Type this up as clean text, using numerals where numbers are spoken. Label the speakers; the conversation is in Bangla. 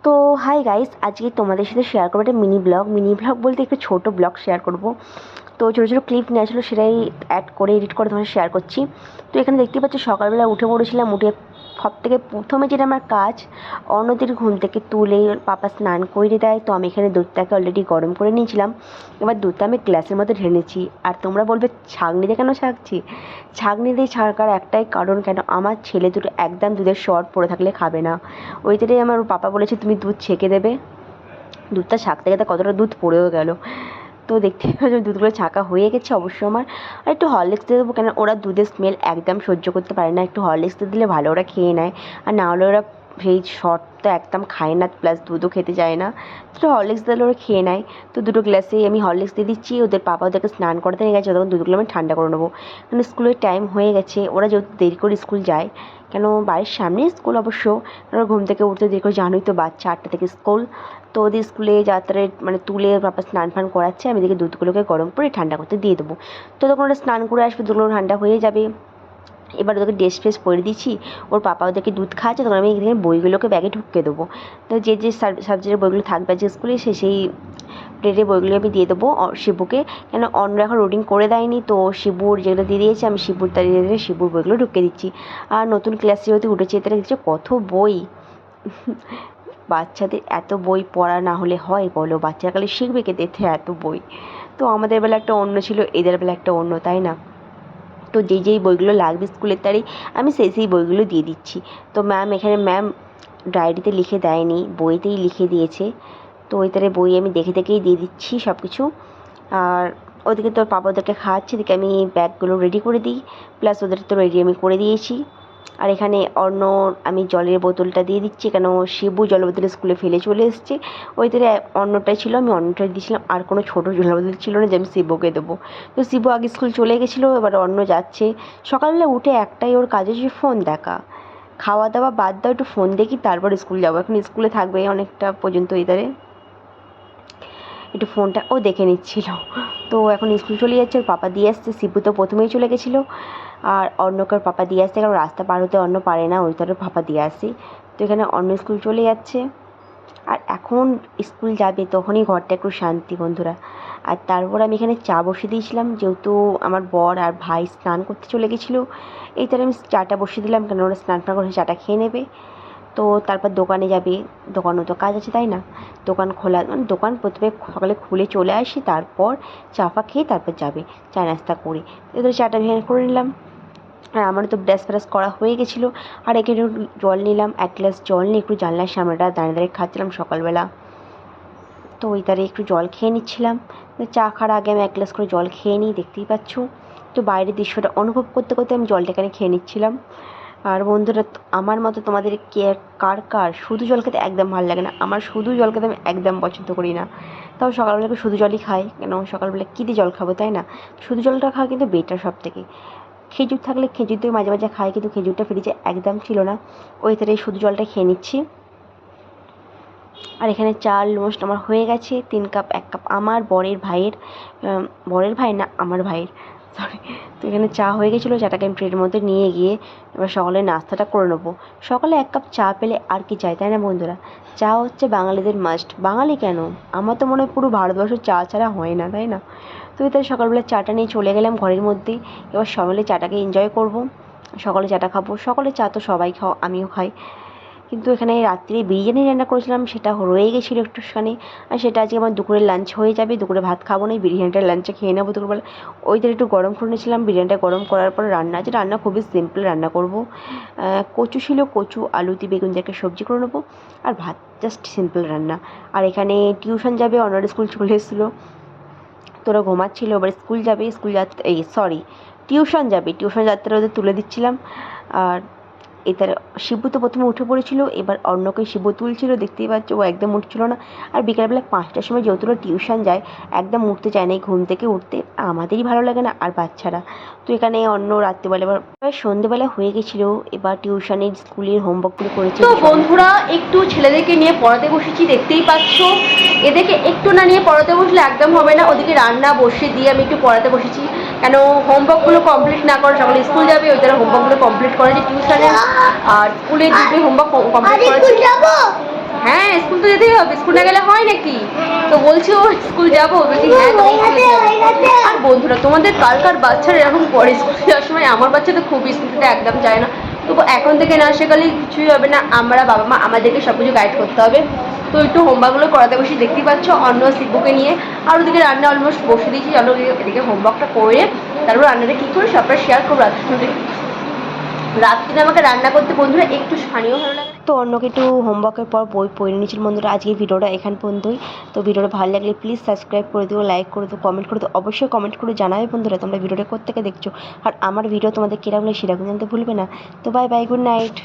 Speaker 1: তো হাই গাইস, আজকে তোমাদের সাথে শেয়ার করবো একটা মিনি ব্লগ বলতে একটু ছোটো ব্লগ শেয়ার করব। তো ছোটো ছোটো ক্লিপ নিয়ে আসলে সেটাই অ্যাড করে এডিট করে তোমাদের শেয়ার করছি। তো এখানে দেখতে পাচ্ছি সকালবেলা উঠে পড়েছিলাম। উঠে সব থেকে প্রথমে যেটা আমার কাজ, অন্যদের ঘুম থেকে তুলে পাপা স্নান করে দেয়। তো আমি এখানে দুধটাকে অলরেডি গরম করে নিয়েছিলাম। এবার দুধটা আমি গ্লাসের মধ্যে ঢেলে নিচ্ছি। আর তোমরা বলবে ছাঁকনি দিয়ে কেন ছাঁকছি? ছাঁকনি দিয়ে ছাঁকার একটাই কারণ, কেন আমার ছেলে দুটো একদম দুধের শর্ট পড়ে থাকলে খাবে না। ওইটাই আমার পাপা বলেছে তুমি দুধ ছেঁকে দেবে। দুধটা ছাঁকতে গেতে কতটা দুধ পড়েও গেল। তো দেখতে পাচ্ছি দুধগুলো ছাঁকা হয়ে গেছে অবশ্য আমার। আর একটু হরলিক্স দিয়ে দেবো, কেন ওরা দুধের স্মেল একদম সহ্য করতে পারে না। একটু হরলিক্স দিয়ে দিলে ভালো, ওরা খেয়ে নেয়। আর না হলে ওরা সেই শর্ট তো একদম খায় না, প্লাস দুধও খেতে চায় না। তো হরলিক্স দিলে ওরা খেয়ে নেয়। তো দুটো গ্লাসে আমি হরলিক্স দিয়ে দিচ্ছি। ওদের পাপা ওদেরকে স্নান করাতে নিয়ে গেছে, তখন দুধগুলো আমি ঠান্ডা করে নেবো। কারণ স্কুলের টাইম হয়ে গেছে, ওরা যেহেতু দেরি করে স্কুল যায়, কেন বাড়ির সামনে স্কুল অবশ্য। ওরা ঘুম থেকে উঠতে দেরি করে, জানোই তো বাচ্চা 8টা থেকে স্কুল। তো ওদের স্কুলে যাত্রার তুলে পাপা স্নান ফান করাচ্ছে, আমি এদিকে দুধগুলোকে গরম করে ঠান্ডা করতে দিয়ে দেবো। তো তখন ওরা স্নান করে আসবে, দুধগুলো ঠান্ডা হয়ে যাবে। এবার ওদেরকে ড্রেস ফ্রেস পরে দিচ্ছি। ওর পাপা ওদেরকে দুধ খাওয়াচ্ছে, তখন আমি এখানে বইগুলোকে ব্যাগে ঢুকিয়ে দেবো। তো যে যে সাবজেক্টের বইগুলো থাকবে আজকে স্কুলে, সেই প্লেটে বইগুলো আমি দিয়ে দেবো শিবুকে। কেন অন্য এখন রুটিন করে দেয়নি, তো শিবুর যেগুলো দিয়ে দিয়েছে আমি শিবুর তাড়িয়ে দিয়ে শিবুর বইগুলো ঢুকিয়ে দিচ্ছি। আর নতুন ক্লাসে যেহেতু উঠেছে, তারা দেখছি কত বই। বাচ্চাদের এত বই পড়া না হলে হয় বলো? বাচ্চারা খালি শিখবে কে দেখে এত বই? তো আমাদের বেলা একটা অন্য ছিল, এদের বেলা একটা অন্য, তাই না? তো যেই বইগুলো লাগবে স্কুলের তারই আমি সেই বইগুলো দিয়ে দিচ্ছি। তো ম্যাম ডায়েরিতে লিখে দেয়নি, বইতেই লিখে দিয়েছে। তো ওই তারে বই আমি দেখে দেখেই দিয়ে দিচ্ছি সব কিছু। আর ওদিকে তোর পাপা ওদেরকে খাওয়াচ্ছে, এদিকে আমি ব্যাগগুলো রেডি করে দিই, প্লাস ওদের তো রেডি আমি করে দিয়েছি। আর এখানে আমি জলের বোতলটা দিয়ে দিচ্ছি, কেন শিবু জলের বোতল স্কুলে ফেলে চলে এসছে। ওই তারে অন্যটাই ছিল, আমি অন্যটাই দিয়েছিলাম। আর কোনো ছোটো জলের বোতল ছিল না যে আমি শিবুকে দেবো। তো শিবু আগে স্কুল চলে গেছিলো, এবার অন্য যাচ্ছে। সকালবেলা উঠে একটাই ওর কাজ হচ্ছে ফোন দেখা। খাওয়া দাওয়া বাদ দাও, একটু ফোন দেখি তারপর স্কুল যাবো। এখন স্কুলে থাকবে অনেকটা পর্যন্ত, এদারে একটু ফোনটা ও দেখে নিচ্ছিল। তো এখন স্কুল চলে যাচ্ছে, ওর পাপা দিয়ে আসছে। শিবু তো প্রথমেই চলে গেছিলো, আর অন্যকে ওর পাপা দিয়ে আসছে, কারণ রাস্তা পার হতে অন্য পারে না, ওই তার পাপা দিয়ে আসে। তো এখানে অন্য স্কুল চলে যাচ্ছে। আর এখন স্কুল যাবে, তখনই ঘরটা একটু শান্তি বন্ধুরা। আর তারপর আমি এখানে চা বসিয়ে দিয়েছিলাম, যেহেতু আমার বর আর ভাই স্নান করতে চলে গেছিলো। এই তার আমি চাটা বসিয়ে দিলাম, কেন ওরা স্নান ফান করে চাটা খেয়ে নেবে। তো তারপর দোকানে যাবে, দোকানেও তো কাজ আছে, তাই না? দোকান খোলা, দোকান প্রথমে সকালে খুলে চলে আসি, তারপর চা ফা খেয়ে তারপর যাবে চা নাস্তা করে। এদের চাটা ভেঙে করে নিলাম। আর আমারও তো ব্রাশ ফ্রাশ করা হয়ে গেছিলো। আর এখানে জল নিলাম, 1 গ্লাস জল নিয়ে একটু জানলার সামনেটা দাঁড়িয়ে দাঁড়িয়ে খাচ্ছিলাম সকালবেলা। তো ওই তারে একটু জল খেয়ে নিচ্ছিলাম। চা খাওয়ার আগে আমি 1 গ্লাস করে জল খেয়ে নিই, দেখতেই পাচ্ছ। তো বাইরের দৃশ্যটা অনুভব করতে করতে আমি জলটা এখানে খেয়ে নিচ্ছিলাম। আর বন্ধুরা, আমার মতো তোমাদের কার কার শুধু জল খেতে একদম ভালো লাগে না? আমার শুধু জল খেতে আমি একদম পছন্দ করি না। তাও সকালবেলা একটু শুধু জলই খাই, কেন সকালবেলা কী দিয়ে জল খাবো, তাই না? শুধু জলটা খাওয়া কিন্তু বেটার সব থেকে। খেজুর থাকলে খেজুর দিয়ে মাঝে মাঝে খাই, কিন্তু খেজুরটা ফ্রিজে একদম ছিল না। ওই তারে শুধু জলটা খেয়ে নিচ্ছি। আর এখানে চা অলমোস্ট আমার হয়ে গেছে। 3 কাপ, 1 কাপ আমার, বরের ভাই না, আমার ভাইয়ের, সরি। তো এখানে চা হয়ে গেছিলো, চাটাকে আমি ট্রের মধ্যে নিয়ে গিয়ে এবার সকালে নাস্তাটা করে নেবো। সকালে 1 কাপ চা পেলে আর কি চাই, তাই না বন্ধুরা? চা হচ্ছে বাঙালিদের মাস্ট। বাঙালি কেন, আমার তো মনে হয় পুরো ভারতবর্ষ চা ছাড়া হয় না, তাই না? তো তাই সকালবেলা চাটা নিয়ে চলে গেলাম ঘরের মধ্যে। এবার সকালে চাটাকে এনজয় করব, সকালে চাটা খাবো। সকালে চা তো সবাই খাও, আমিও খাই। কিন্তু এখানে রাত্রে বিরিয়ানি রান্না করেছিলাম, সেটা রয়ে গেছিলো একটুখানি। আর সেটা আজকে আমার দুপুরের লাঞ্চ হয়ে যাবে। দুপুরে ভাত খাবো না, এই বিরিয়ানিটা লাঞ্চে খেয়ে নেবো দুপুরবেলা। ওইটার একটু গরম করে নিয়েছিলাম, বিরিয়ানিটা গরম করার পর রান্না আছে। রান্না খুবই সিম্পল রান্না করব। কচু ছিল, কচু আলুতে বেগুন দিয়ে একটা সবজি করে নেবো, আর ভাত, জাস্ট সিম্পল রান্না। আর এখানে টিউশন যাবে, অন্যরা স্কুল চলে এসেছিলো, তোরা ঘুমাচ্ছিল। এবার স্কুল যাবে, টিউশন যাবে, টিউশন যাত্রা ওদের তুলে দিচ্ছিলাম। আর এটার শিবু তো প্রথমে উঠে পড়েছিল, এবার অন্যকে শিবু তুলছিল, দেখতেই পাচ্ছ ও একদম উঠছিল না। আর বিকালবেলা 5টার সময় যেহেতু টিউশন যায়, একদম উঠতে চায় না, এই ঘুম থেকে উঠতে আমাদেরই ভালো লাগে না, আর বাচ্চারা তো এখানে অন্য রাত্রিবেলা। এবার সন্ধেবেলা হয়ে গেছিলো, এবার টিউশনের স্কুলের হোমওয়ার্কগুলো করেছে। তো বন্ধুরা, একটু ছেলেদেরকে নিয়ে পড়াতে বসেছি, দেখতেই পাচ্ছ। এদেরকে একটু না নিয়ে পড়াতে বসলে একদম হবে না। ওদিকে রান্না বসে দিয়ে আমি একটু পড়াতে বসেছি, কেন হোমওয়ার্কগুলো কমপ্লিট না করে সকালে স্কুল যাবে। ওই তারা হোমওয়ার্কগুলো কমপ্লিট করেছে টিউশনে, আর স্কুলে দুটো হোমওয়ার্ক কমপ্লিট করেছে। হ্যাঁ, স্কুল তো যেতেই হবে, স্কুল না গেলে হয় নাকি? তো বলছি ও স্কুল যাবো, বলছি হ্যাঁ আর বন্ধুরা তোমাদের কার কার বাচ্চারা এরকম পড়ে স্কুল যাওয়ার সময়? আমার বাচ্চা তো খুবই স্কুলটা একদম যায় না, তবু এখন থেকে না শেখালে কিছুই হবে না। আমরা বাবা মা আমাদেরকে সব কিছু গাইড করতে হবে। তো একটু হোমওয়ার্কগুলো করাতে বসে দেখতেই পাচ্ছ অন্য শিবুকে নিয়ে, আর ওদিকে রান্না অলমোস্ট বসে দিয়েছি। চলো এদিকে হোমওয়ার্কটা করে তারপর রান্নাটা কী করে সবটা শেয়ার করবো রাত্রিরে আমাকে রান্না করতে বন্ধুরা একটু স্থানীয় ভালো লাগে। তো অন্যকে একটু হোমওয়ার্কের পর বই পড়ে নিয়েছিল বন্ধুরা। আজকে ভিডিওটা এখান পর্যন্তই। তো ভিডিওটা ভালো লাগলে প্লিজ সাবস্ক্রাইব করে দিও, লাইক করে দিও, কমেন্ট করে দিও। অবশ্যই কমেন্ট করে জানাবে বন্ধুরা তোমরা ভিডিওটা কোত্থেকে দেখছো, আর আমার ভিডিও তোমাদের কীরকম লাগে সেরকম জানতে ভুলবে না। তো বাই বাই, গুড নাইট।